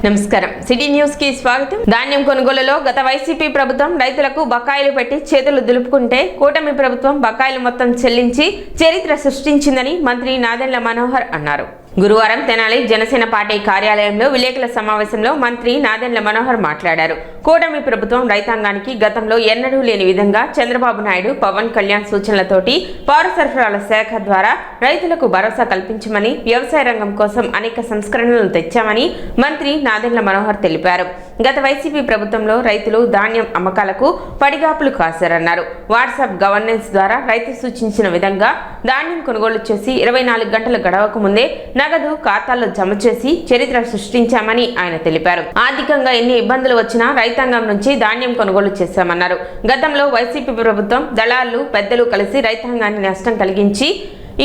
నమస్కారం city news కి స్వాగతం. ధాన్యం కొనుగోలులో గత వైసీపీ ప్రభుత్వం రైతులకు బకాయిలు పెట్టి చేతులు దులుపుకుంటే కూటమి ప్రభుత్వం బకాయిలు మొత్తం చెల్లించి చరిత్ర సృష్టించిందని మంత్రి నాదెండ్ల మనోహర్ అన్నారు. గురువారం తెనాలి జనసేన పార్టీ కార్యాలయంలో విలేకరుల సమావేశంలో మంత్రి నాదెండ్ల మనోహర్ మాట్లాడారు. కూటమి ప్రభుత్వం రైతాంగానికి గతంలో ఎన్నడూ లేని విధంగా చంద్రబాబు నాయుడు, పవన్ కళ్యాణ్ సూచనలతోటి పౌర సరఫరాల శాఖ ద్వారా రైతులకు భరోసా కల్పించమని, వ్యవసాయ రంగం కోసం అనేక సంస్కరణలు తెచ్చామని మంత్రి నాదెండ్ల మనోహర్ తెలిపారు. గత వైసీపీ ప్రభుత్వంలో రైతులు ధాన్యం అమ్మకాలకు పడిగాపులు కాశారన్నారు. వాట్సాప్ గవర్నెన్స్ ద్వారా రైతు సూచించిన విధంగా ధాన్యం కొనుగోలు చేసి 24 గంటలు గడవక ముందే నగదు ఖాతాల్లో జమ చేసి చరిత్ర సృష్టించామని ఆయన తెలిపారు. ఆర్థికంగా ఎన్ని ఇబ్బందులు వచ్చినా రైతాంగం నుంచి ధాన్యం కొనుగోలు చేశామన్నారు. గతంలో వైసీపీ ప్రభుత్వం దళాలు పెద్దలు కలిసి రైతాంగాన్ని నష్టం కలిగించి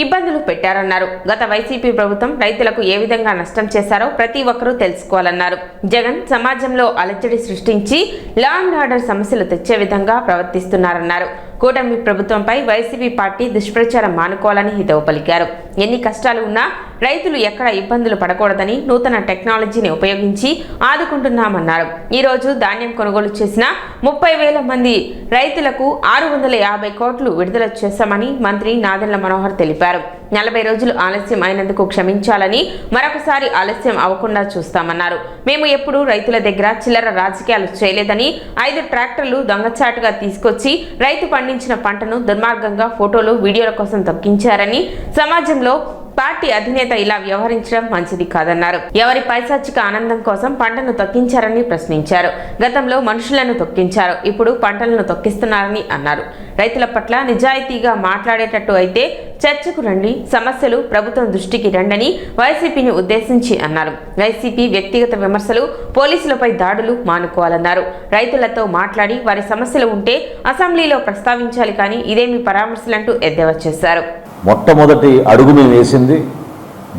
ఇబ్బందులు పెట్టారన్నారు. గత వైసీపీ ప్రభుత్వం రైతులకు ఏ విధంగా నష్టం చేశారో ప్రతి ఒక్కరూ తెలుసుకోవాలన్నారు. జగన్ సమాజంలో అలజడి సృష్టించి లా అండ్ ఆర్డర్ సమస్యలు తెచ్చే విధంగా ప్రవర్తిస్తున్నారన్నారు. కూటమి ప్రభుత్వంపై వైసీపీ పార్టీ దుష్ప్రచారం మానుకోవాలని హితవు పలికారు. ఎన్ని కష్టాలు ఉన్నా రైతులు ఎక్కడ ఇబ్బందులు పడకూడదని నూతన టెక్నాలజీని ఉపయోగించి ఆదుకుంటున్నామన్నారు. ఈ రోజు ధాన్యం కొనుగోలు చేసిన 30,000 మంది రైతులకు 650 కోట్లు విడుదల చేశామని మంత్రి నాదెండ్ల మనోహర్ తెలిపారు. 40 రోజులు ఆలస్యం అయినందుకు క్షమించాలని, మరొకసారి ఆలస్యం అవ్వకుండా చూస్తామన్నారు. మేము ఎప్పుడూ రైతుల దగ్గర చిల్లర రాజకీయాలు చేయలేదని, 5 ట్రాక్టర్లు దొంగచాటుగా తీసుకొచ్చి రైతు పండించిన పంటను దుర్మార్గంగా ఫోటోలు, వీడియోల కోసం తొక్కించారని, సమాజంలో పార్టీ అధినేత ఇలా వ్యవహరించడం మంచిది కాదన్నారు. ఎవరి పైశాచిక ఆనందం కోసం పంటను తొక్కించారని ప్రశ్నించారు. గతంలో మనుషులను తొక్కించారు, ఇప్పుడు పంటలను తొక్కిస్తున్నారని అన్నారు. రైతుల పట్ల నిజాయితీగా మాట్లాడేటట్టు అయితే చర్చకు రండి, సమస్యలు ప్రభుత్వం దృష్టికి రండని వైసీపీని ఉద్దేశించి అన్నారు. వైసీపీ వ్యక్తిగత విమర్శలు, పోలీసులపై దాడులు మానుకోవాలన్నారు. రైతులతో మాట్లాడి వారి సమస్యలు ఉంటే అసెంబ్లీలో ప్రస్తావించాలి కానీ ఇదేమి పరామర్శలంటూ ఎద్దేవా చేశారు. మొట్టమొదటి అడుగు మేము వేసింది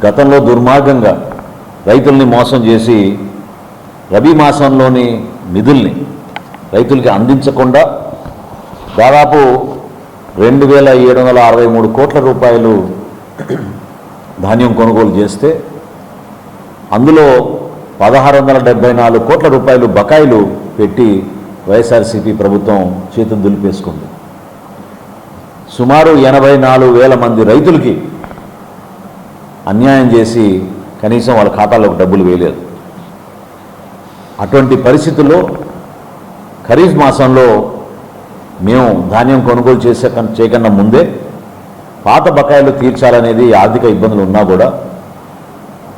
గతంలో దుర్మార్గంగా రైతుల్ని మోసం చేసి రబీ మాసంలోని నిధుల్ని రైతులకి అందించకుండా దాదాపు 2,763 కోట్ల రూపాయలు ధాన్యం కొనుగోలు చేస్తే అందులో 1,674 కోట్ల రూపాయలు బకాయిలు పెట్టి వైఎస్ఆర్సీపీ ప్రభుత్వం చేతులు దులిపేసుకుంది. సుమారు 84,000 మంది రైతులకి అన్యాయం చేసి కనీసం వాళ్ళ ఖాతాలోకి డబ్బులు వేయలేదు. అటువంటి పరిస్థితుల్లో ఖరీఫ్ మాసంలో మేము ధాన్యం కొనుగోలు చేయకన్నా ముందే పాత బకాయిలు తీర్చాలనేది ఆర్థిక ఇబ్బందులు ఉన్నా కూడా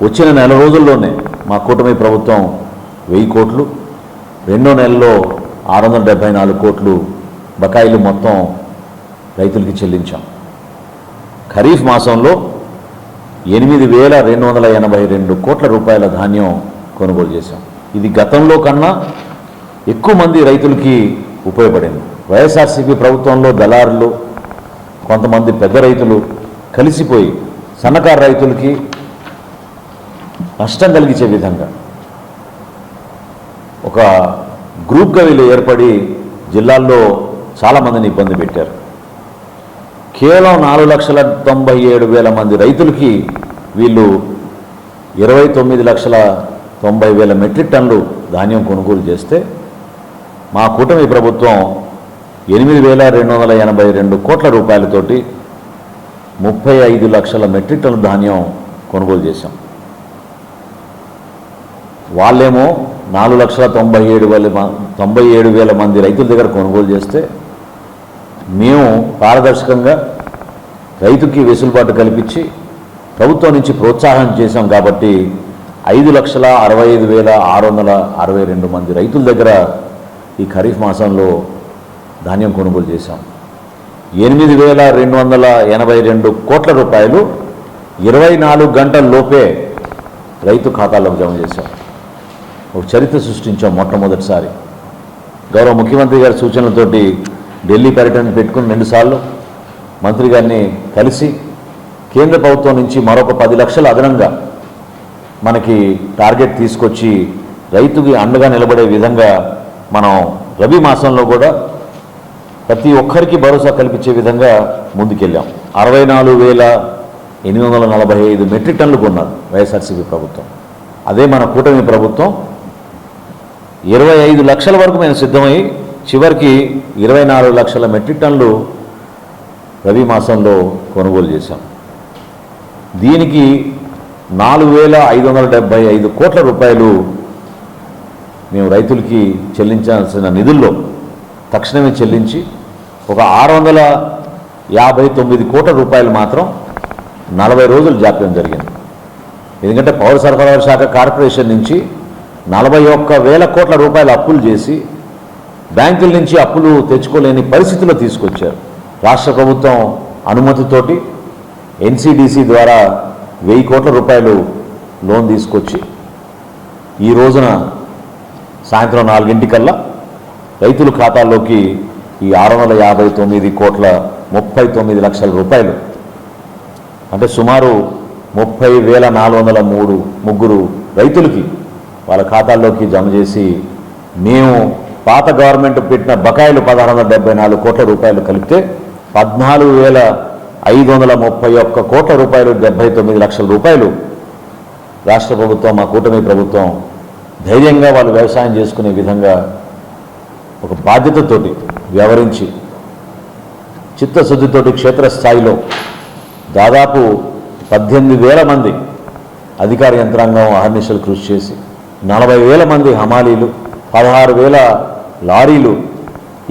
వచ్చిన నెల రోజుల్లోనే మా కూటమి ప్రభుత్వం 1000 కోట్లు, రెండో నెలలో 674 కోట్లు బకాయిలు మొత్తం రైతులకి చెల్లించాం. ఖరీఫ్ మాసంలో 8,282 కోట్ల రూపాయల ధాన్యం కొనుగోలు చేశాం. ఇది గతంలో కన్నా ఎక్కువ మంది రైతులకి ఉపయోగపడింది. వైఎస్ఆర్సీపీ ప్రభుత్వంలో దళారులు, కొంతమంది పెద్ద రైతులు కలిసిపోయి సన్నకారు రైతులకి నష్టం కలిగించే విధంగా ఒక గ్రూప్గా వీళ్ళు ఏర్పడి జిల్లాల్లో చాలామందిని ఇబ్బంది పెట్టారు. కేవలం 4,97,000 మంది రైతులకి వీళ్ళు 29,90,000 మెట్రిక్ టన్నులు ధాన్యం కొనుగోలు చేస్తే మా కూటమి ప్రభుత్వం 8,282 కోట్ల రూపాయలతోటి 35 లక్షల మెట్రిక్ టన్నుల ధాన్యం కొనుగోలు చేశాం. వాళ్ళేమో 4,97,000 మంది రైతుల దగ్గర కొనుగోలు చేస్తే మేము పారదర్శకంగా రైతుకి వెసులుబాటు కల్పించి ప్రభుత్వం నుంచి ప్రోత్సాహం చేశాం కాబట్టి 5,65,662 మంది రైతుల దగ్గర ఈ ఖరీఫ్ మాసంలో ధాన్యం కొనుగోలు చేశాం. 8,282 కోట్ల రూపాయలు 24 గంటల లోపే రైతు ఖాతాలోకి జమ చేశాం. ఒక చరిత్ర సృష్టించాం. మొట్టమొదటిసారి గౌరవ ముఖ్యమంత్రి గారి సూచనలతోటి ఢిల్లీ పర్యటన పెట్టుకుని 2 సార్లు మంత్రి గారిని కలిసి కేంద్ర ప్రభుత్వం నుంచి మరొక 10 లక్షల అదనంగా మనకి టార్గెట్ తీసుకొచ్చి రైతుకి అండగా నిలబడే విధంగా మనం రబీ మాసంలో కూడా ప్రతి ఒక్కరికి భరోసా కల్పించే విధంగా ముందుకెళ్ళాం. 64,845 మెట్రిక్ టన్నులు కొన్నారు వైఎస్ఆర్సీపీ ప్రభుత్వం. అదే మన కూటమి ప్రభుత్వం 25 లక్షల వరకు మేము సిద్ధమై చివరికి 24 లక్షల మెట్రిక్ టన్నులు రబీ మాసంలో కొనుగోలు చేశాం. దీనికి 4,575 కోట్ల రూపాయలు మేము రైతులకి చెల్లించాల్సిన నిధుల్లో తక్షణమే చెల్లించి ఒక 659 కోట్ల రూపాయలు మాత్రం 40 రోజులు జాప్యం జరిగింది. ఎందుకంటే పౌర సరఫరాల శాఖ కార్పొరేషన్ నుంచి 41,000 కోట్ల రూపాయలు అప్పులు చేసి బ్యాంకుల నుంచి అప్పులు తెచ్చుకోలేని పరిస్థితుల్లో తీసుకొచ్చారు. రాష్ట్ర ప్రభుత్వం అనుమతితోటి ఎన్సిడిసి ద్వారా 1000 కోట్ల రూపాయలు లోన్ తీసుకొచ్చి ఈ రోజున సాయంత్రం 4 రైతుల ఖాతాల్లోకి ఈ 659 కోట్ల 39 లక్షల రూపాయలు అంటే సుమారు 30,403 రైతులకి వాళ్ళ ఖాతాల్లోకి జమ చేసి మేము పాత గవర్నమెంట్ పెట్టిన బకాయిలు 1,674 కోట్ల రూపాయలు కలిపితే 14,531 కోట్ల రూపాయలు 79 లక్షల రూపాయలు రాష్ట్ర ప్రభుత్వం మా కూటమి ప్రభుత్వం ధైర్యంగా వాళ్ళు వ్యవసాయం చేసుకునే విధంగా ఒక బాధ్యతతోటి వ్యవహరించి చిత్తశుద్ధితోటి క్షేత్రస్థాయిలో దాదాపు 18,000 మంది అధికార యంత్రాంగం అహర్నిశలు కృషి చేసి 40,000 మంది హమాలీలు 16,000 లారీలు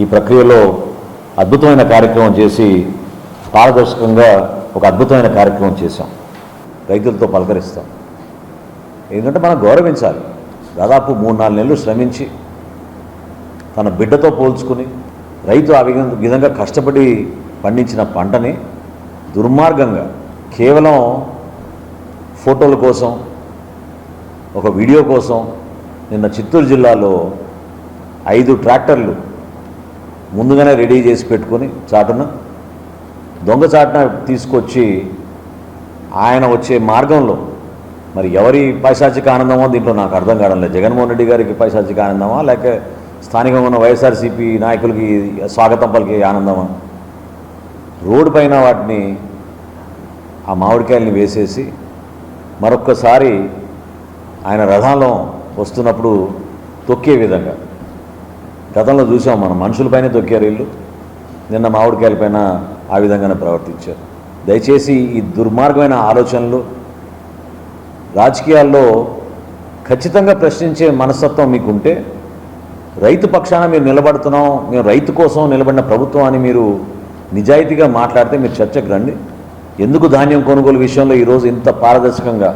ఈ ప్రక్రియలో అద్భుతమైన కార్యక్రమం చేసి పారదర్శకంగా ఒక అద్భుతమైన కార్యక్రమం చేశాం. రైతులతో పలకరిస్తాం. ఎందుకంటే మనం గౌరవించాలి. దాదాపు 3-4 నెలలు శ్రమించి తన బిడ్డతో పోల్చుకుని రైతు ఆ విధంగా కష్టపడి పండించిన పంటని దుర్మార్గంగా కేవలం ఫోటోల కోసం ఒక వీడియో కోసం నిన్న చిత్తూరు జిల్లాలో 5 ట్రాక్టర్లు ముందుగానే రెడీ చేసి పెట్టుకొని చాటున దొంగచాటున తీసుకొచ్చి ఆయన వచ్చే మార్గంలో మరి ఎవరి పైశాచిక ఆనందమో దీంట్లో నాకు అర్థం కావడం లేదు. జగన్మోహన్ రెడ్డి గారికి పైశాచిక ఆనందమా లేక స్థానికంగా ఉన్న వైఎస్ఆర్సీపీ నాయకులకి స్వాగతం పలికే ఆనందమా? రోడ్డు పైన వాటిని ఆ మామిడికాయల్ని వేసేసి మరొక్కసారి ఆయన రథంలో వస్తున్నప్పుడు తొక్కే విధంగా గతంలో చూసాం మనం. మనుషులపైనే తొక్కారు వీళ్ళు. నిన్న మామిడికాయలపైన ఆ విధంగానే ప్రవర్తించారు. దయచేసి ఈ దుర్మార్గమైన ఆలోచనలు రాజకీయాల్లో ఖచ్చితంగా ప్రశ్నించే మనస్తత్వం మీకుంటే రైతు పక్షాన మీరు నిలబడుతున్నాం, మేము రైతు కోసం నిలబడిన ప్రభుత్వం అని మీరు నిజాయితీగా మాట్లాడితే మీరు చర్చకు రండి. ఎందుకు ధాన్యం కొనుగోలు విషయంలో ఈరోజు ఇంత పారదర్శకంగా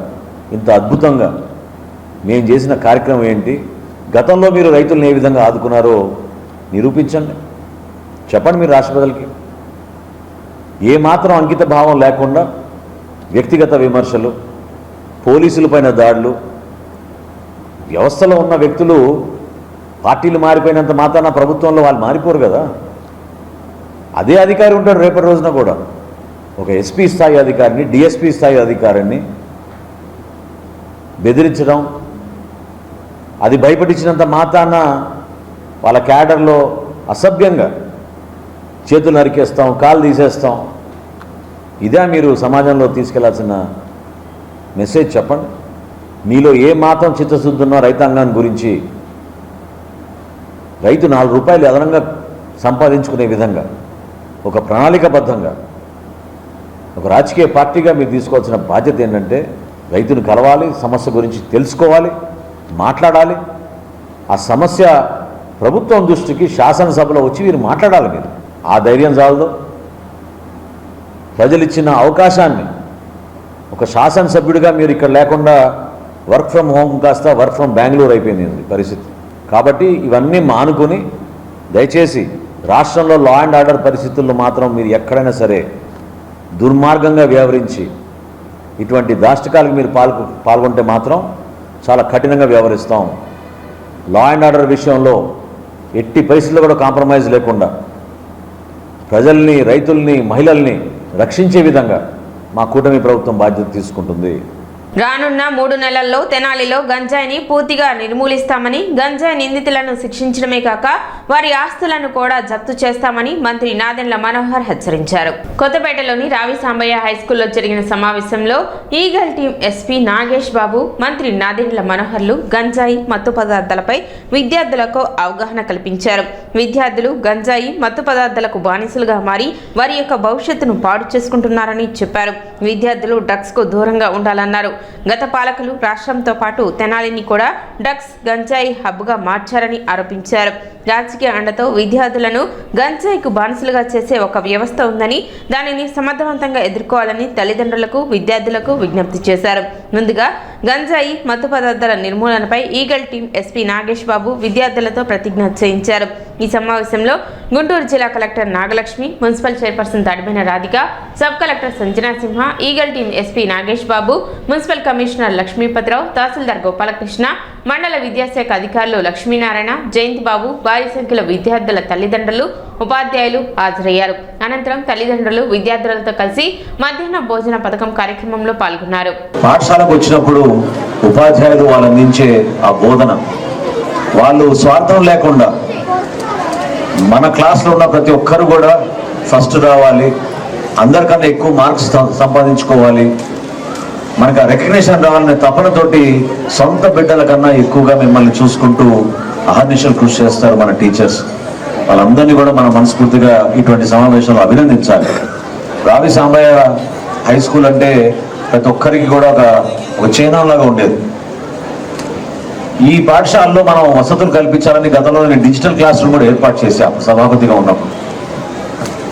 ఇంత అద్భుతంగా మేము చేసిన కార్యక్రమం ఏంటి, గతంలో మీరు రైతులను ఏ విధంగా ఆదుకున్నారో నిరూపించండి. చెప్పండి మీరు రాష్ట్ర ప్రజలకి. ఏమాత్రం అంకిత భావం లేకుండా వ్యక్తిగత విమర్శలు, పోలీసులపైన దాడులు, వ్యవస్థలో ఉన్న వ్యక్తులు పార్టీలు మారిపోయినంత మాత్రాన ప్రభుత్వంలో వాళ్ళు మారిపోరు కదా. అదే అధికారి ఉంటాడు రేపటి రోజున కూడా. ఒక ఎస్పీ స్థాయి అధికారిని, డిఎస్పీ స్థాయి అధికారిని బెదిరించడం, అది భయపడించినంత మాత్రాన వాళ్ళ క్యాడర్లో అసభ్యంగా చేతులు నరికేస్తాం, కాళ్ళు తీసేస్తాం. ఇదే మీరు సమాజంలో తీసుకెళ్లాల్సిన మెసేజ్? చెప్పండి. మీలో ఏ మాత్రం చిత్తశుద్ధి ఉన్న రైతాంగాన్ని గురించి రైతు 4 రూపాయలు అదనంగా సంపాదించుకునే విధంగా ఒక ప్రణాళికబద్ధంగా ఒక రాజకీయ పార్టీగా మీరు తీసుకోవాల్సిన బాధ్యత ఏంటంటే రైతును కలవాలి, సమస్య గురించి తెలుసుకోవాలి, మాట్లాడాలి. ఆ సమస్య ప్రభుత్వం దృష్టికి శాసనసభలో వచ్చి మీరు మాట్లాడాలి. మీరు ఆ ధైర్యం చాలదు. ప్రజలు ఇచ్చిన అవకాశాన్ని ఒక శాసనసభ్యుడిగా మీరు ఇక్కడ లేకుండా వర్క్ ఫ్రమ్ హోమ్ కాస్త వర్క్ ఫ్రమ్ బెంగళూరు అయిపోయింది పరిస్థితి. కాబట్టి ఇవన్నీ మానుకొని దయచేసి రాష్ట్రంలో లా అండ్ ఆర్డర్ పరిస్థితుల్లో మాత్రం మీరు ఎక్కడైనా సరే దుర్మార్గంగా వ్యవహరించి ఇటువంటి దాష్టికాలకు మీరు పాల్గొంటే మాత్రం చాలా కఠినంగా వ్యవహరిస్తాం. లా అండ్ ఆర్డర్ విషయంలో ఎట్టి పరిస్థితుల్లో కూడా కాంప్రమైజ్ లేకుండా ప్రజల్ని, రైతుల్ని, మహిళల్ని రక్షించే విధంగా మా కూటమి ప్రభుత్వం బాధ్యత తీసుకుంటుంది. రానున్న 3 నెలల్లో తెనాలిలో గంజాయిని పూర్తిగా నిర్మూలిస్తామని, గంజాయి నిందితులను శిక్షించడమే కాక వారి ఆస్తులను కూడా జప్తు చేస్తామని మంత్రి నాదెండ్ల మనోహర్ హెచ్చరించారు. కొత్తపేటలోని రావి సాంబయ్య హైస్కూల్లో జరిగిన సమావేశంలో ఈగల్ టీం ఎస్పీ నాగేష్ బాబు, మంత్రి నాదెండ్ల మనోహర్లు గంజాయి మత్తు పదార్థాలపై విద్యార్థులకు అవగాహన కల్పించారు. విద్యార్థులు గంజాయి మత్తు పదార్థాలకు బానిసలుగా మారి వారి యొక్క భవిష్యత్తును పాడు చేసుకుంటున్నారని చెప్పారు. విద్యార్థులు డ్రగ్స్ కు దూరంగా ఉండాలన్నారు. గత పాలకులు రాష్ట్రంతో పాటు తెనాలిని కూడా డ్రగ్స్ గంజాయి హబ్గా మార్చారని ఆరోపించారు. రాజకీయ అండతో విద్యార్థులను గంజాయికు బానిసలుగా చేసే ఒక వ్యవస్థ ఉందని, దానిని సమర్థవంతంగా ఎదుర్కోవాలని తల్లిదండ్రులకు, విద్యార్థులకు విజ్ఞప్తి చేశారు. ముందుగా గంజాయి మత్తు పదార్థాల నిర్మూలనపై eagle team SP Nagesh Babu విద్యార్థులతో ప్రతిజ్ఞ చేయించారు. ఈ సమావేశంలో గుంటూరు జిల్లా collector Nagalakshmi, municipal chairperson Tadimina Radhika, sub collector Sanjana Simha, eagle team SP Nagesh Babu, municipal commissioner Lakshmipathirao, tahsildar Gopalakrishna, మండల విద్యాశాఖ అధికారులు లక్ష్మీనారాయణ, జయంతి బాబు, భారీ సంఖ్యలో విద్యార్థుల తల్లిదండ్రులు, ఉపాధ్యాయులు హాజరయ్యారు. అనంతరం తల్లిదండ్రులు విద్యార్థులతో కలిసి మధ్యాహ్న భోజన పథకం కార్యక్రమంలో పాల్గొన్నారు. పాఠశాలకు వచ్చినప్పుడు ఉపాధ్యాయులు వాళ్ళు అందించే ఆ బోధన, వాళ్ళు స్వార్థం లేకుండా మన క్లాస్లో ఉన్న ప్రతి ఒక్కరు కూడా ఫస్ట్ రావాలి, అందరికన్నా ఎక్కువ మార్క్స్ సంపాదించుకోవాలి, మనకు ఆ రికగ్నిషన్ రావాలనే తపనతోటి సొంత బిడ్డల కన్నా ఎక్కువగా మిమ్మల్ని చూసుకుంటూ అహర్నిశలు కృషి చేస్తారు మన టీచర్స్. వాళ్ళందరినీ కూడా మనం మనస్ఫూర్తిగా ఇటువంటి సమావేశంలో అభినందించాలి. రావి సాంబయ్య హై స్కూల్ అంటే ప్రతి ఒక్కరికి కూడా ఒక చిహ్నంలాగా ఉండేది. ఈ పాఠశాలలో మనం వసతులు కల్పించాలని గతంలో నేను డిజిటల్ క్లాస్ రూమ్ కూడా ఏర్పాటు చేశాం సభాపతిగా ఉన్నప్పుడు.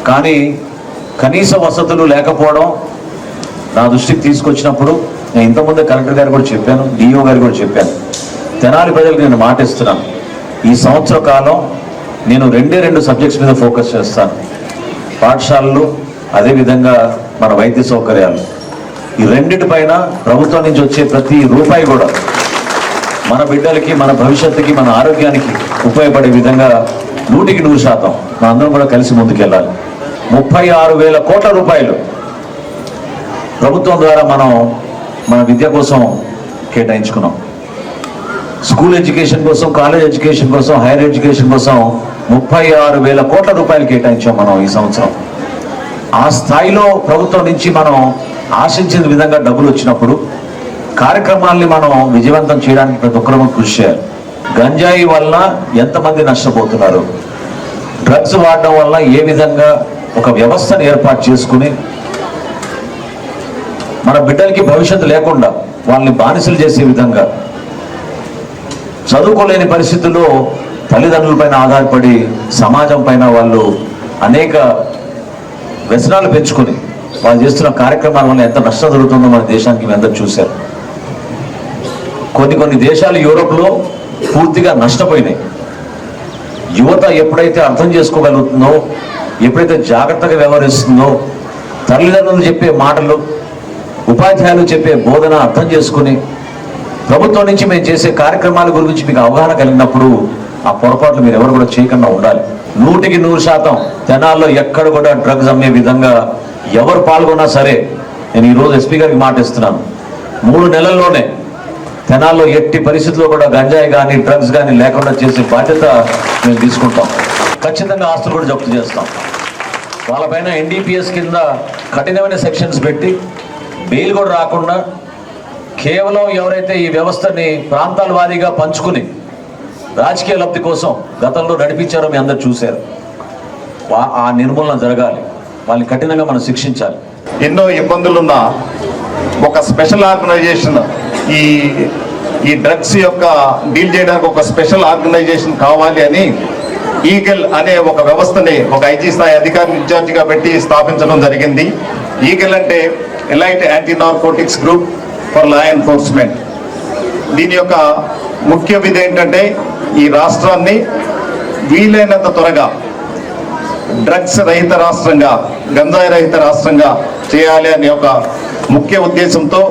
కానీ కనీస వసతులు లేకపోవడం నా దృష్టికి తీసుకొచ్చినప్పుడు నేను ఇంతకుముందే కలెక్టర్ గారు కూడా చెప్పాను, డిఓ గారు కూడా చెప్పాను. తెనాలి ప్రజలకు నేను మాటిస్తున్నాను, ఈ సంవత్సర కాలం నేను 2 సబ్జెక్ట్స్ మీద ఫోకస్ చేస్తాను. పాఠశాలలు, అదేవిధంగా మన వైద్య సౌకర్యాలు. ఈ రెండిటిపైన ప్రభుత్వం నుంచి వచ్చే ప్రతి రూపాయి కూడా మన బిడ్డలకి, మన భవిష్యత్తుకి, మన ఆరోగ్యానికి ఉపయోగపడే విధంగా 100% మనందరం కూడా కలిసి ముందుకెళ్ళాలి. 36,000 కోట్ల రూపాయలు ప్రభుత్వం ద్వారా మనం మన విద్య కోసం కేటాయించుకున్నాం. స్కూల్ ఎడ్యుకేషన్ కోసం, కాలేజ్ ఎడ్యుకేషన్ కోసం, హైయర్ ఎడ్యుకేషన్ కోసం 36,000 కోట్ల రూపాయలు కేటాయించాం మనం ఈ సంవత్సరం. ఆ స్థాయిలో ప్రభుత్వం నుంచి మనం ఆశించిన విధంగా డబ్బులు వచ్చినప్పుడు కార్యక్రమాల్ని మనం విజయవంతం చేయడానికి ప్రతి ఒక్కరూ కృషి చేయాలి. గంజాయి వల్ల ఎంతమంది నష్టపోతున్నారు, డ్రగ్స్ వాడడం వల్ల ఏ విధంగా ఒక వ్యవస్థను ఏర్పాటు చేసుకుని మన బిడ్డలకి భవిష్యత్తు లేకుండా వాళ్ళని బానిసలు చేసే విధంగా, చదువుకోలేని పరిస్థితుల్లో తల్లిదండ్రులపైన ఆధారపడి సమాజం పైన వాళ్ళు అనేక వ్యసనాలు పెంచుకొని వాళ్ళు చేస్తున్న కార్యక్రమాల వల్ల ఎంత నష్టం జరుగుతుందో మన దేశానికి మీ అందరూ చూశారు. కొన్ని దేశాలు యూరోప్లో పూర్తిగా నష్టపోయినాయి. యువత ఎప్పుడైతే అర్థం చేసుకోగలుగుతుందో, ఎప్పుడైతే జాగ్రత్తగా వ్యవహరిస్తుందో, తల్లిదండ్రులు చెప్పే మాటలు, ఉపాధ్యాయులు చెప్పే బోధన అర్థం చేసుకుని ప్రభుత్వం నుంచి మేము చేసే కార్యక్రమాల గురించి మీకు అవగాహన కలిగినప్పుడు ఆ పొరపాట్లు మీరు ఎవరు కూడా చేయకుండా ఉండాలి. 100% తెనాల్లో ఎక్కడ కూడా డ్రగ్స్ అమ్మే విధంగా ఎవరు పాల్గొన్నా సరే, నేను ఈరోజు ఎస్పీ గారికి మాట ఇస్తున్నాను, 3 నెలల్లోనే తెనాల్లో ఎట్టి పరిస్థితుల్లో కూడా గంజాయి కానీ డ్రగ్స్ కానీ లేకుండా చేసే బాధ్యత మేము తీసుకుంటాం. ఖచ్చితంగా ఆస్తులు కూడా జప్తు చేస్తాం. వాళ్ళపైన NDPS కింద కఠినమైన సెక్షన్స్ పెట్టి బెయిల్ కూడా రాకుండా కేవలం ఎవరైతే ఈ వ్యవస్థని ప్రాంతాల వారీగా పంచుకుని రాజకీయ లబ్ధి కోసం గతంలో నడిపించారో మీ అందరు చూశారు. ఆ నిర్మూలన జరగాలి, వాళ్ళని కఠినంగా మనం శిక్షించాలి. ఎన్నో ఇబ్బందులున్న ఒక స్పెషల్ ఆర్గనైజేషన్, ఈ డ్రగ్స్ యొక్క డీల్ చేయడానికి ఒక స్పెషల్ ఆర్గనైజేషన్ కావాలి అని ఈగల్ అనే ఒక వ్యవస్థని ఒక IG స్థాయి అధికారిని ఇన్ఛార్జిగా పెట్టి స్థాపించడం జరిగింది. ఈగల్ అంటే elite anti narcotics group for law enforcement. దీని యొక్క ముఖ్య విధి ఏంటంటే ఈ రాష్ట్రాన్ని వీలైనంత త్వరగా డ్రగ్స్ రహిత రాష్ట్రంగా, గంజాయి రహిత రాష్ట్రంగా చేయాలి అనే ఒక ముఖ్య ఉద్దేశంతో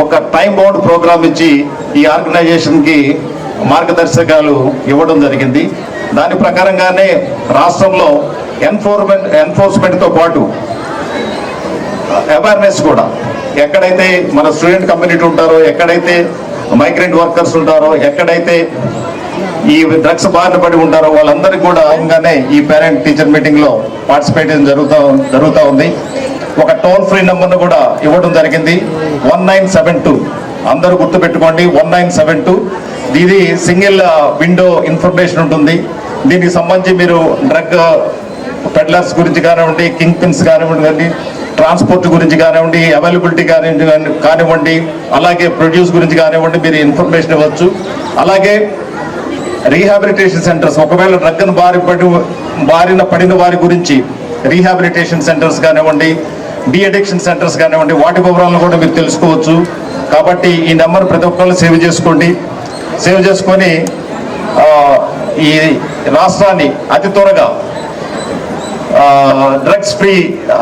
ఒక టైం బౌండ్ ప్రోగ్రామ్ ఇచ్చి ఈ ఆర్గనైజేషన్కి మార్గదర్శకాలు ఇవ్వడం జరిగింది. దాని ప్రకారంగానే రాష్ట్రంలో ఎన్ఫోర్స్మెంట్తో పాటు అవేర్నెస్ కూడా ఎక్కడైతే మన స్టూడెంట్ కమ్యూనిటీ ఉంటారో, ఎక్కడైతే మైగ్రెంట్ వర్కర్స్ ఉంటారో, ఎక్కడైతే ఈ డ్రగ్స్ బారిన పడి ఉంటారో వాళ్ళందరికీ కూడా ఇంగానే ఈ పేరెంట్ టీచర్ మీటింగ్ లో పార్టిసిపేట్ జరుగుతూ ఉంది. ఒక టోల్ ఫ్రీ నెంబర్ను కూడా ఇవ్వడం జరిగింది, 1972. అందరూ గుర్తుపెట్టుకోండి, 1972. ఇది సింగిల్ విండో ఇన్ఫర్మేషన్ ఉంటుంది. దీనికి సంబంధించి మీరు డ్రగ్ పెడ్లర్స్ గురించి కానివ్వండి, కింగ్ పిన్స్ కానివ్వండి, ట్రాన్స్పోర్ట్ గురించి కానివ్వండి, అవైలబిలిటీ కానివ్వండి, అలాగే ప్రొడ్యూస్ గురించి కానివ్వండి, మీరు ఇన్ఫర్మేషన్ ఇవ్వచ్చు. అలాగే రీహాబిలిటేషన్ సెంటర్స్, ఒకవేళ డ్రగ్ను బారిన పడిన వారి గురించి రీహాబిలిటేషన్ సెంటర్స్ కానివ్వండి, డి అడిక్షన్ సెంటర్స్ కానివ్వండి, వాటి వివరాలను కూడా మీరు తెలుసుకోవచ్చు. కాబట్టి ఈ నెంబర్ ప్రతి ఒక్కళ్ళు సేవ్ చేసుకొని ఈ రాష్ట్రాన్ని అతి త్వరగా డ్రగ్స్ ఫ్రీ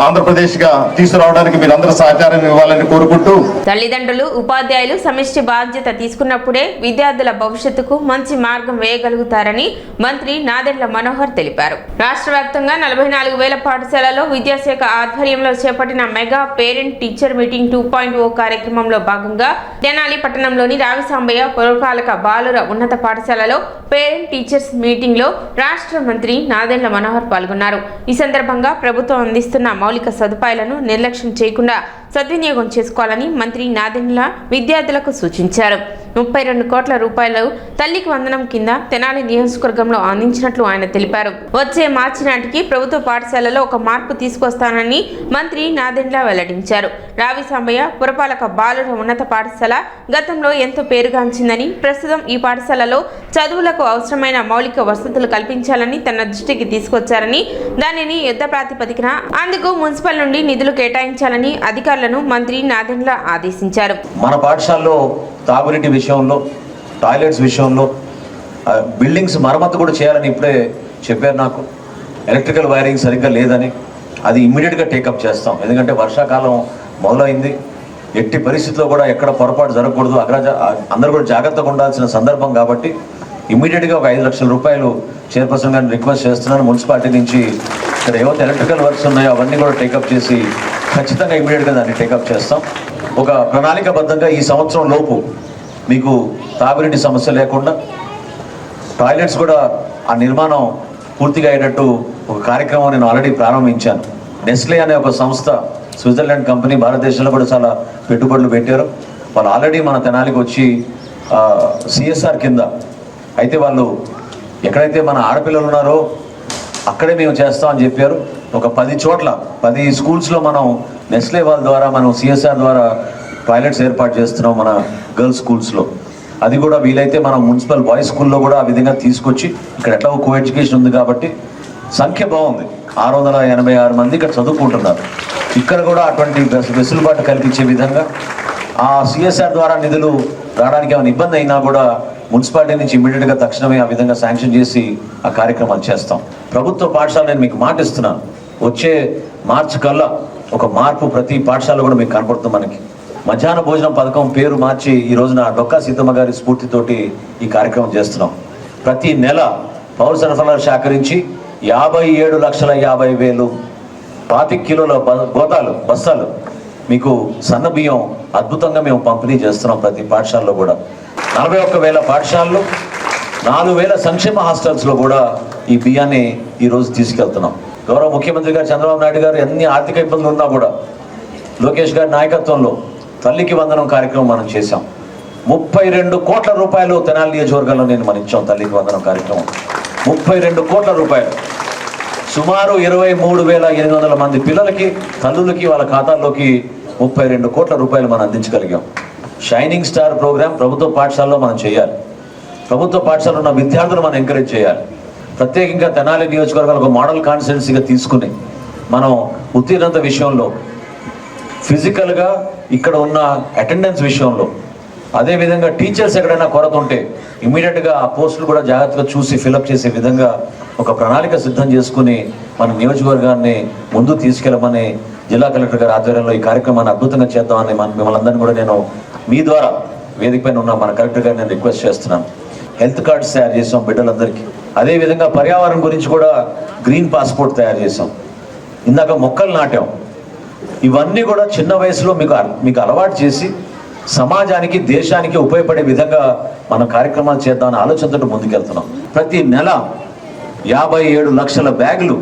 ఆంధ్రప్రదేశ్ గా తీసుకురావడానికి మీరు అందరూ సహకారం ఇవ్వాలని కోరుకుంటూ, తల్లిదండ్రులు ఉపాధ్యాయులు సమిష్టి బాధ్యత తీసుకున్నప్పుడే విద్యార్థుల భవిష్యత్తుకు మంచి మార్గం వేయగలుగుతారని మంత్రి నాదెండ్ల మనోహర్ తెలిపారు. రాష్ట్ర వ్యాప్తంగా 44,000 పాఠశాలలో విద్యాశాఖ ఆధ్వర్యంలో చేపట్టిన మెగా పేరెంట్ టీచర్ మీటింగ్ 2.0 కార్యక్రమంలో భాగంగా తెనాలి పట్టణంలోని రావిసాంబయ్య పురపాలక బాలుర ఉన్నత పాఠశాలలో పేరెంట్ టీచర్స్ మీటింగ్ లో రాష్ట్ర మంత్రి నాదెండ్ల మనోహర్ పాల్గొన్నారు. ఈ సందర్భంగా ప్రభుత్వం అందిస్తున్న మౌలిక సదుపాయాలను నిర్లక్ష్యం చేయకుండా సద్వినియోగం చేసుకోవాలని మంత్రి నాదెండ్ల విద్యార్థులకు సూచించారు. 32 కోట్ల రూపాయలు తల్లికి వందనం కింద తెనాలి నియోజకవర్గంలో అందించినట్లు ఆయన తెలిపారు. వచ్చే మార్చి నాటికి ప్రభుత్వ పాఠశాలలో ఒక మార్పు తీసుకొస్తానని మంత్రి నాదెండ్ల వెల్లడించారు. రావిసాంబయ్య పురపాలక బాలుర ఉన్నత పాఠశాల గతంలో ఎంతో పేరుగాంచిందని, ప్రస్తుతం ఈ పాఠశాలలో చదువులకు అవసరమైన మౌలిక వసతులు కల్పించాలని తన దృష్టికి తీసుకొచ్చారని, దానిని యుద్ధ ప్రాతిపదికన అందుకు మున్సిపల్ నుండి నిధులు కేటాయించాలని అధికారులను మంత్రి నాదెండ్ల ఆదేశించారు. మన పాఠశాలలో తాగునీటి విషయంలో, టాయిలెట్స్ విషయంలో, బిల్డింగ్స్ మరమ్మతు కూడా చేయాలని ఇప్పుడే చెప్పారు నాకు. ఎలక్ట్రికల్ వైరింగ్ సరిగ్గా లేదని, అది ఇమ్మీడియట్గా టేకప్ చేస్తాం. ఎందుకంటే వర్షాకాలం మొదలైంది, ఎట్టి పరిస్థితుల్లో కూడా ఎక్కడ పొరపాటు జరగకూడదు, అందరూ కూడా జాగ్రత్తగా ఉండాల్సిన సందర్భం కాబట్టి ఇమ్మీడియట్గా ఒక 5 లక్షల రూపాయలు చైర్పర్సన్ గారిని రిక్వెస్ట్ చేస్తున్నాను. మున్సిపాలిటీ నుంచి ఇక్కడ ఏవైతే ఎలక్ట్రికల్ వర్క్స్ ఉన్నాయో అవన్నీ కూడా టేకప్ చేసి ఖచ్చితంగా ఇమ్మీడియట్గా దాన్ని టేకప్ చేస్తాం. ఒక ప్రణాళికబద్ధంగా ఈ సంవత్సరం లోపు మీకు తాగునీటి సమస్య లేకుండా, టాయిలెట్స్ కూడా ఆ నిర్మాణం పూర్తిగా అయ్యేటట్టు ఒక కార్యక్రమం నేను ఆల్రెడీ ప్రారంభించాను. నెస్లే అనే ఒక సంస్థ, స్విట్జర్లాండ్ కంపెనీ, భారతదేశంలో కూడా చాలా పెట్టుబడులు పెట్టారు. వాళ్ళు ఆల్రెడీ మన తెనాలికి వచ్చి సిఎస్ఆర్ కింద, అయితే వాళ్ళు ఎక్కడైతే మన ఆడపిల్లలు ఉన్నారో అక్కడే మేము చేస్తామని చెప్పారు. ఒక 10 చోట్ల 10 స్కూల్స్లో మనం నెస్లే వాళ్ళ ద్వారా మనం సిఎస్ఆర్ ద్వారా టాయిలెట్స్ ఏర్పాటు చేస్తున్నాం మన గర్ల్స్ స్కూల్స్లో. అది కూడా వీలైతే మనం మున్సిపల్ బాయ్స్ స్కూల్లో కూడా ఆ విధంగా తీసుకొచ్చి, ఇక్కడ ఎట్లా కో ఎడ్యుకేషన్ ఉంది కాబట్టి సంఖ్య బాగుంది, 686 మంది ఇక్కడ చదువుకుంటున్నారు. ఇక్కడ కూడా అటువంటి వెసులుబాటు కల్పించే విధంగా ఆ సిఎస్ఆర్ ద్వారా నిధులు రావడానికి ఏమైనా ఇబ్బంది అయినా కూడా మున్సిపాలిటీ నుంచి ఇమ్మీడియట్గా తక్షణమే ఆ విధంగా శాంక్షన్ చేసి ఆ కార్యక్రమాలు చేస్తాం. ప్రభుత్వ పాఠశాల నేను మీకు మాట ఇస్తున్నాను, వచ్చే మార్చి కల్లా ఒక మార్పు ప్రతి పాఠశాల కూడా మీకు కనపడుతుంది. మనకి మధ్యాహ్న భోజనం పథకం పేరు మార్చి ఈ రోజున డొక్కా సీతమ్మ గారి స్ఫూర్తితోటి ఈ కార్యక్రమం చేస్తున్నాం. ప్రతి నెల పౌర సరఫరాల శాఖ నుంచి 57,50,000 25 కిలోల బస్తాలు మీకు సన్న బియ్యం అద్భుతంగా మేము పంపిణీ చేస్తున్నాం. ప్రతి పాఠశాలలో కూడా 41,000 పాఠశాలలు, 4,000 సంక్షేమ హాస్టల్స్లో కూడా ఈ బియ్యాన్ని ఈరోజు తీసుకెళ్తున్నాం. గౌరవ ముఖ్యమంత్రి గారు చంద్రబాబు నాయుడు గారు ఎన్ని ఆర్థిక ఇబ్బందులు ఉన్నా కూడా లోకేష్ గారి నాయకత్వంలో తల్లికి వందనం కార్యక్రమం మనం చేశాం. 32 కోట్ల రూపాయలు తెనాలి నియోజకవర్గంలో మనం ఇచ్చాం. తల్లికి వందనం కార్యక్రమం 32 కోట్ల రూపాయలు, సుమారు 23,800 మంది పిల్లలకి, తల్లులకి, వాళ్ళ ఖాతాల్లోకి 32 కోట్ల రూపాయలు మనం అందించగలిగాం. షైనింగ్ స్టార్ ప్రోగ్రామ్ ప్రభుత్వ పాఠశాలలో మనం చేయాలి. ప్రభుత్వ పాఠశాలలో ఉన్న విద్యార్థులు మనం ఎంకరేజ్ చేయాలి. ప్రత్యేకంగా తెనాలి నియోజకవర్గాలు ఒక మోడల్ కాన్స్టిట్యున్సీగా తీసుకుని మనం ఉత్తీర్ణత విషయంలో, ఫిజికల్గా ఇక్కడ ఉన్న అటెండెన్స్ విషయంలో, అదేవిధంగా టీచర్స్ ఎక్కడైనా కొరత ఉంటే ఇమీడియట్గా ఆ పోస్టులు కూడా జాగ్రత్తగా చూసి ఫిలప్ చేసే విధంగా ఒక ప్రణాళిక సిద్ధం చేసుకుని మన నియోజకవర్గాన్ని ముందు తీసుకెళ్ళమని జిల్లా కలెక్టర్ గారి ఆధ్వర్యంలో ఈ కార్యక్రమాన్ని అద్భుతంగా చేద్దామని మిమ్మల్ని అందరినీ కూడా నేను మీ ద్వారా వేదిక పైన ఉన్న మన కలెక్టర్ గారిని నేను రిక్వెస్ట్ చేస్తున్నాను. హెల్త్ కార్డ్స్ తయారు చేసాం బిడ్డలందరికీ. అదేవిధంగా పర్యావరణం గురించి కూడా గ్రీన్ పాస్పోర్ట్ తయారు చేసాం. ఇందాక మొక్కలు నాటాం. ఇవన్నీ కూడా చిన్న వయసులో మీకు అలవాటు చేసి సమాజానికి దేశానికి ఉపయోగపడే విధంగా మనం కార్యక్రమాలు చేద్దామని ఆలోచనతో ముందుకెళ్తున్నాం. ప్రతి నెల 57 లక్షల బ్యాగులు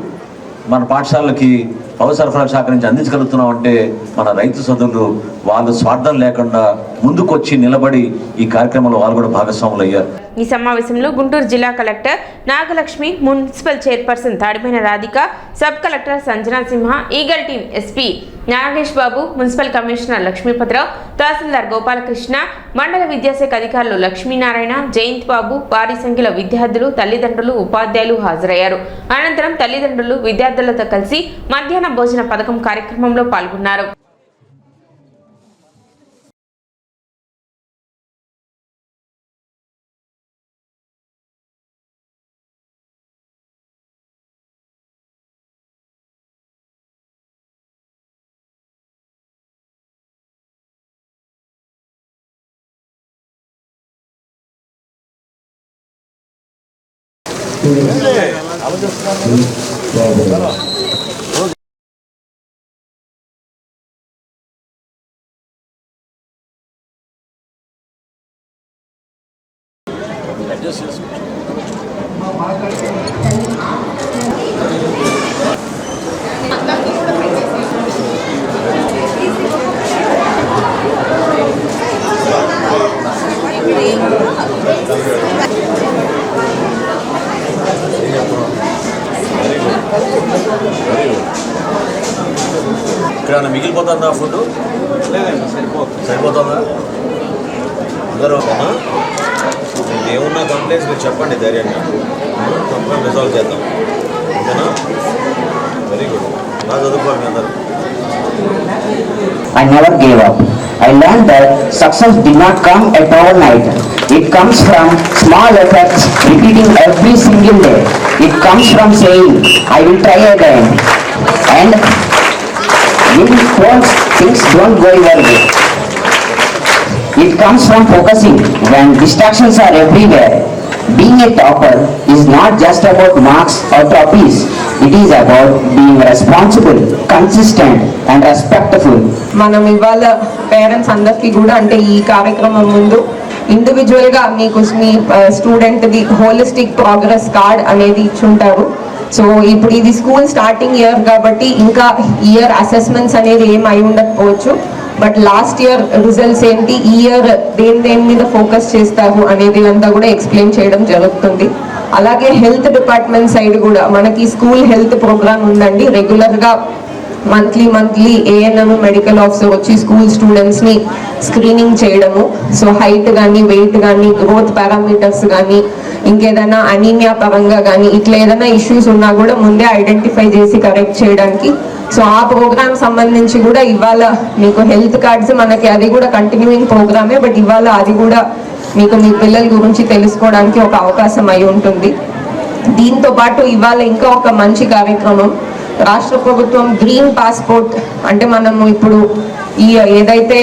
మన పాఠశాలకి పౌర సరఫరా శాఖ నుంచి అందించగలుగుతున్నాం అంటే మన రైతు సోదరులు వాళ్ళు స్వార్థం లేకుండా ముందుకొచ్చి నిలబడి ఈ కార్యక్రమంలో వాళ్ళు కూడా భాగస్వాములు అయ్యారు. ఈ సమావేశంలో గుంటూరు జిల్లా collector Nagalakshmi, municipal chairperson Tadimaina Radhika, sub collector Sanjana Simha, eagle team SP Nagesh Babu, municipal commissioner Lakshmipathirao, tahsildar Gopalakrishna, మండల విద్యాశాఖ అధికారులు లక్ష్మీనారాయణ, జయంత్ బాబు, భారీ సంఖ్యలో విద్యార్థులు, తల్లిదండ్రులు, ఉపాధ్యాయులు హాజరయ్యారు. అనంతరం తల్లిదండ్రులు విద్యార్థులతో కలిసి మధ్యాహ్న భోజన పథకం కార్యక్రమంలో పాల్గొన్నారు. ఇక్కడ మిగిలిపోతుందా ఫుడ్? సరిపోతుందా? అందరూ ఏమున్నా కంప్లైంట్స్ మీరు చెప్పండి ధైర్యంగా, కంప్లైంట్ రిజాల్వ్ చేద్దాం. ఓకేనా? Very good. బాగా చదువుకోవాలి మీ అందరూ. I never gave up. I learned that success did not come at overnight. It comes from small efforts repeating every single day. It comes from saying, I will try again. And when things don't go your way. It comes from focusing when distractions are everywhere. Being a topper is not just about marks or trophies. It is about being responsible, consistent and respectful. మనం ఇవాళ parents అందరికీ కూడా అంటే ఈ కార్యక్రమం ముందు ఇండివిజువల్గా మీకు మీ స్టూడెంట్ది హోలిస్టిక్ ప్రోగ్రెస్ కార్డ్ అనేది ఇచ్చుంటారు. సో ఇప్పుడు ఇది స్కూల్ స్టార్టింగ్ ఇయర్ కాబట్టి ఇంకా ఇయర్ అసెస్మెంట్స్ అనేది ఏం అయి ఉండకపోవచ్చు. బట్ లాస్ట్ ఇయర్ రిజల్ట్స్ ఏంటి, ఈ ఇయర్ దేని మీద ఫోకస్ చేస్తారు అనేది అంతా కూడా ఎక్స్ప్లెయిన్ చేయడం జరుగుతుంది. అలాగే హెల్త్ డిపార్ట్మెంట్ సైడ్ కూడా మనకి స్కూల్ హెల్త్ ప్రోగ్రామ్ ఉందండి. రెగ్యులర్గా మంత్లీ ఏఎన్ఎం మెడికల్ ఆఫీసర్ వచ్చి స్కూల్ స్టూడెంట్స్ని స్క్రీనింగ్ చేయడము. సో హైట్ కానీ, వెయిట్ కానీ, గ్రోత్ పారామీటర్స్ కానీ, ఇంకేదైనా అనీమియా పరంగా కానీ ఇట్లా ఏదైనా ఇష్యూస్ ఉన్నా కూడా ముందే ఐడెంటిఫై చేసి కరెక్ట్ చేయడానికి. సో ఆ ప్రోగ్రామ్ సంబంధించి కూడా ఇవాళ మీకు హెల్త్ కార్డ్స్ మనకి అది కూడా కంటిన్యూయింగ్ ప్రోగ్రామే. బట్ ఇవాళ అది కూడా మీకు మీ పిల్లల గురించి తెలుసుకోవడానికి ఒక అవకాశం అయి ఉంటుంది. దీంతో పాటు ఇవాళ ఇంకా ఒక మంచి కార్యక్రమం, రాష్ట్ర ప్రభుత్వం గ్రీన్ పాస్పోర్ట్ అంటే మనము ఇప్పుడు ఈ ఏదైతే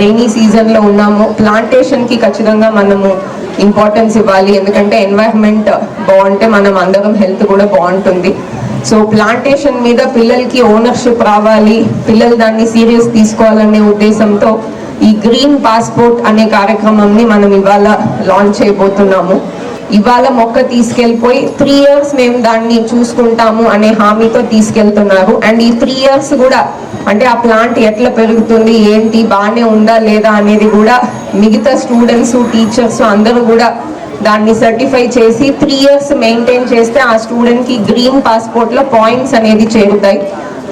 రెయినీ సీజన్లో ఉన్నామో ప్లాంటేషన్కి ఖచ్చితంగా మనము ఇంపార్టెన్స్ ఇవ్వాలి. ఎందుకంటే ఎన్వైరన్మెంట్ బాగుంటే మనం అందరం హెల్త్ కూడా బాగుంటుంది. సో ప్లాంటేషన్ మీద పిల్లలకి ఓనర్షిప్ రావాలి, పిల్లలు దాన్ని సీరియస్ తీసుకోవాలనే ఉద్దేశంతో ఈ గ్రీన్ పాస్పోర్ట్ అనే కార్యక్రమంని మనం ఇవాళ లాంచ్ చేయబోతున్నాము. ఇవాళ మొక్క తీసుకెళ్ళిపోయి 3 years మేము దాన్ని చూసుకుంటాము అనే హామీతో తీసుకెళ్తున్నారు. అండ్ ఈ 3 years కూడా అంటే ఆ ప్లాంట్ ఎట్లా పెరుగుతుంది, ఏంటి, బాగానే ఉందా లేదా అనేది కూడా మిగతా స్టూడెంట్స్, టీచర్స్ అందరూ కూడా దాన్ని సర్టిఫై చేసి 3 years మెయింటైన్ చేస్తే ఆ స్టూడెంట్కి గ్రీన్ పాస్పోర్ట్లో పాయింట్స్ అనేది చేరుతాయి.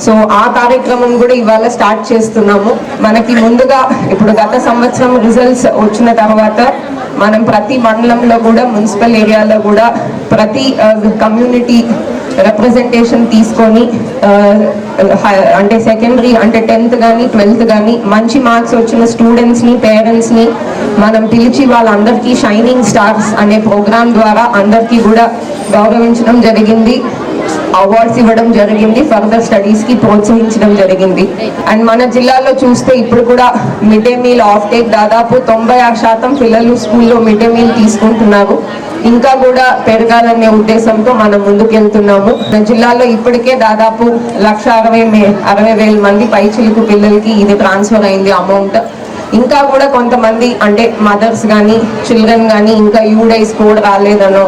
సో ఆ కార్యక్రమం కూడా ఇవాళ స్టార్ట్ చేస్తున్నాము. మనకి ముందుగా ఇప్పుడు గత సంవత్సరం రిజల్ట్స్ వచ్చిన తర్వాత మనం ప్రతి మండలంలో కూడా మున్సిపల్ ఏరియాలో కూడా ప్రతి కమ్యూనిటీ రిప్రజెంటేషన్ తీసుకొని అంటే సెకండరీ అంటే 10th కానీ 12th కానీ మంచి మార్క్స్ వచ్చిన స్టూడెంట్స్ని, పేరెంట్స్ని మనం పిలిచి వాళ్ళందరికీ షైనింగ్ స్టార్స్ అనే ప్రోగ్రామ్ ద్వారా అందరికీ కూడా గౌరవించడం జరిగింది, అవార్డ్స్ ఇవ్వడం జరిగింది, ఫర్దర్ స్టడీస్కి ప్రోత్సహించడం జరిగింది. అండ్ మన జిల్లాలో చూస్తే ఇప్పుడు కూడా mid day meal of take దాదాపు 96% పిల్లలు స్కూల్లో మిడ్ డే మీల్ తీసుకుంటున్నారు. ఇంకా కూడా పెరగాలనే ఉద్దేశంతో మనం ముందుకెళ్తున్నాము. జిల్లాలో ఇప్పటికే దాదాపు 1,60,000 మంది పైచిలుకు పిల్లలకి ఇది ట్రాన్స్ఫర్ అయింది అమౌంట్. ఇంకా కూడా కొంతమంది అంటే మదర్స్ కానీ చిల్డ్రన్ కానీ ఇంకా యూడైస్ కోడ్ రాలేదనో,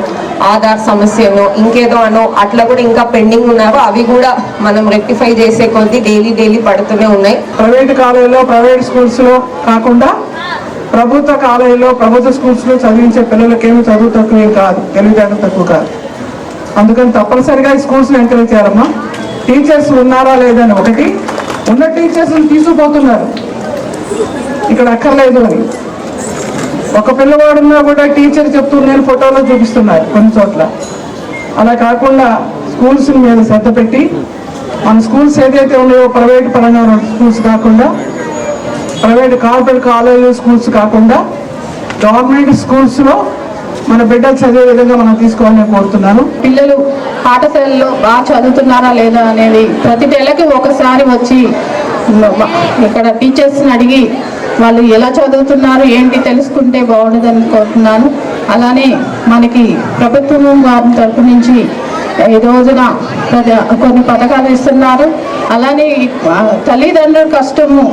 ఆధార్ సమస్యనో, ఇంకేదో అనో అట్లా కూడా ఇంకా పెండింగ్ ఉన్నారు. అవి కూడా మనం రెక్టిఫై చేసే కొద్దీ డైలీ పడుతూనే ఉన్నాయి. ప్రైవేట్ కాలేజీలో ప్రైవేట్ స్కూల్స్లో కాకుండా ప్రభుత్వ కాలేజీలో ప్రభుత్వ స్కూల్స్లో చదివించే పిల్లలకేమి చదువు తక్కువ కాదు, తెలివితేటలు తక్కువ కాదు. అందుకని తప్పనిసరిగా ఈ స్కూల్స్ని ఎంకరేజ్ చేయాలమ్మా. టీచర్స్ ఉన్నారా లేదని ఒకటి, ఉన్న టీచర్స్ని తీసుకుపోతున్నారు ఇక్కడ అక్కర్లేదు అని. ఒక పిల్లవాడున్నా కూడా టీచర్ చెప్తున్న ఫోటోలో చూపిస్తున్నారు కొన్ని చోట్ల. అలా కాకుండా స్కూల్స్ మీద శ్రద్ధ పెట్టి మన స్కూల్స్ ఏదైతే ఉన్నాయో ప్రైవేట్ పరంగా ఉన్న స్కూల్స్ కాకుండా, ప్రైవేట్ కార్పొరేట్ కాలేజీ స్కూల్స్ కాకుండా గవర్నమెంట్ స్కూల్స్లో మన బిడ్డలు చదివే విధంగా మనం తీసుకోవాలని కోరుతున్నాను. పిల్లలు పాఠశాలలో బాగా చదువుతున్నారా లేదా అనేది ప్రతి నెలకి ఒకసారి వచ్చి ఇక్కడ టీచర్స్ని అడిగి వాళ్ళు ఎలా చదువుతున్నారు ఏంటి తెలుసుకుంటే బాగుంటుందని కోరుతున్నాను. అలానే మనకి ప్రభుత్వం వారి తరపు నుంచి ఈ రోజున కొన్ని పథకాలు ఇస్తున్నారు. అలానే తల్లిదండ్రుల కష్టము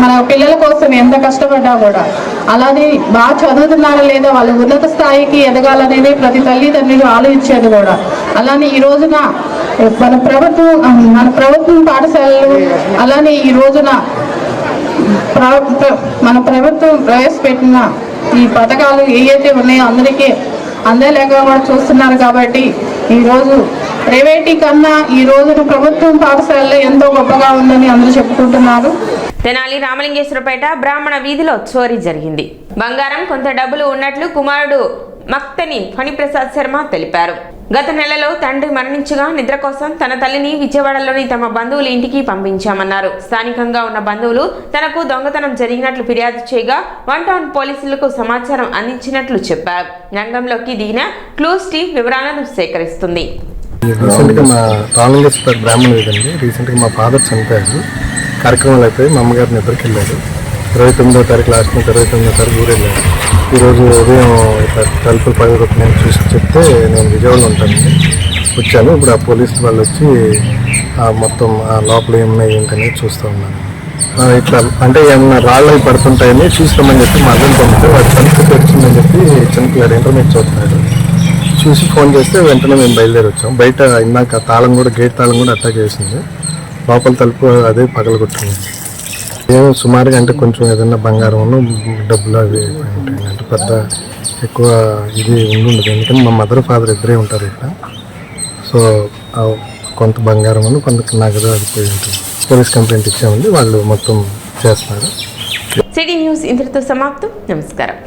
మన పిల్లల కోసం ఎంత కష్టపడ్డా కూడా అలానే బాగా చదువుతున్నారా లేదా వాళ్ళు ఉన్నత స్థాయికి ఎదగాలనేది ప్రతి తల్లిదండ్రులు ఆలోచించేది కూడా. అలానే ఈ రోజున మన ప్రభుత్వం పాఠశాలలు అలానే ఈ రోజున మన ప్రభుత్వం ప్రవేశపెట్టిన ఈ పథకాలు ఏవైతే ఉన్నాయో అందరికీ అందేలేక కూడా చూస్తున్నారు. కాబట్టి ఈరోజు ప్రైవేటీ కన్నా ఈ రోజున ప్రభుత్వం పాఠశాలలో ఎంతో గొప్పగా ఉందని అందరూ చెప్పుకుంటున్నారు. తెనాలి రామలింగేశ్వరపేట బ్రాహ్మణ వీధిలో చోరీ జరిగింది. బంగారం, కొంత డబ్బులు ఉన్నట్లు కుమారుడు మక్తని ఫణిప్రసాద్ శర్మ తెలిపారు. గత నెలలో తండ్రి మరణించగా నిద్ర కోసం తన తల్లిని విజయవాడలోని తమ బంధువుల ఇంటికి పంపించామన్నారు. స్థానికంగా ఉన్న బంధువులు తనకు దొంగతనం జరిగినట్లు ఫిర్యాదు చేయగా 1 టౌన్ పోలీసులకు సమాచారం అందించినట్లు చెప్పారు. రంగంలోకి దిగిన క్లూస్ టీం వివరాలను సేకరిస్తుంది. రీసెంట్గా మా రామలింగేశ్వర బ్రాహ్మణ వీధండి రీసెంట్గా మా ఫాదర్ చనిపోయారు. కార్యక్రమాలు అయిపోయి మా అమ్మగారు నిద్రకి వెళ్ళారు. 29వ తారీఖు లాస్ట్ మంత్ 29వ తారీఖు ఊరు వెళ్ళారు. ఈరోజు ఉదయం ఇట్లా తలుపులు పగలగొట్టి నేను చూసి చెప్తే నేను విజయవాడలో ఉంటానండి వచ్చాను. ఇప్పుడు ఆ పోలీసు వాళ్ళు వచ్చి మొత్తం ఆ లోపల ఏమున్నాయి ఏంటనేది చూస్తూ ఉన్నాను. ఇట్లా అంటే ఏమన్నా రాళ్ళు అవి పడుతుంటాయని చూస్తామని చెప్పి మా అర్థం పంపితే వాడు తలుపు తెరిచిందని చెప్పి చిన్నపిల్లాడు ఇంటర్మీడియట్ చదువుతున్నాడు. చూసి ఫోన్ చేస్తే వెంటనే మేము బయలుదేరి వచ్చాం. బయట ఇందాక తాళం కూడా గేట్ తాళం కూడా అటాక్ చేసింది. లోపల తలుపు అదే పగలగొట్టింది. ఏమో సుమారుగా అంటే కొంచెం ఏదైనా బంగారం డబ్బులు అవి ఉంటాయి అంటే పెద్ద ఎక్కువ ఇది ఉండదు. ఎందుకంటే మా మదర్ ఫాదర్ ఇద్దరే ఉంటారు ఇక్కడ. సో కొంత బంగారం కొంత నగదు అది పోయి ఉంటుంది. పోలీస్ కంప్లైంట్ ఇచ్చామండి, వాళ్ళు మొత్తం చేస్తున్నారు. సిటీ న్యూస్ ఇంతటితో సమాప్తం. నమస్కారం.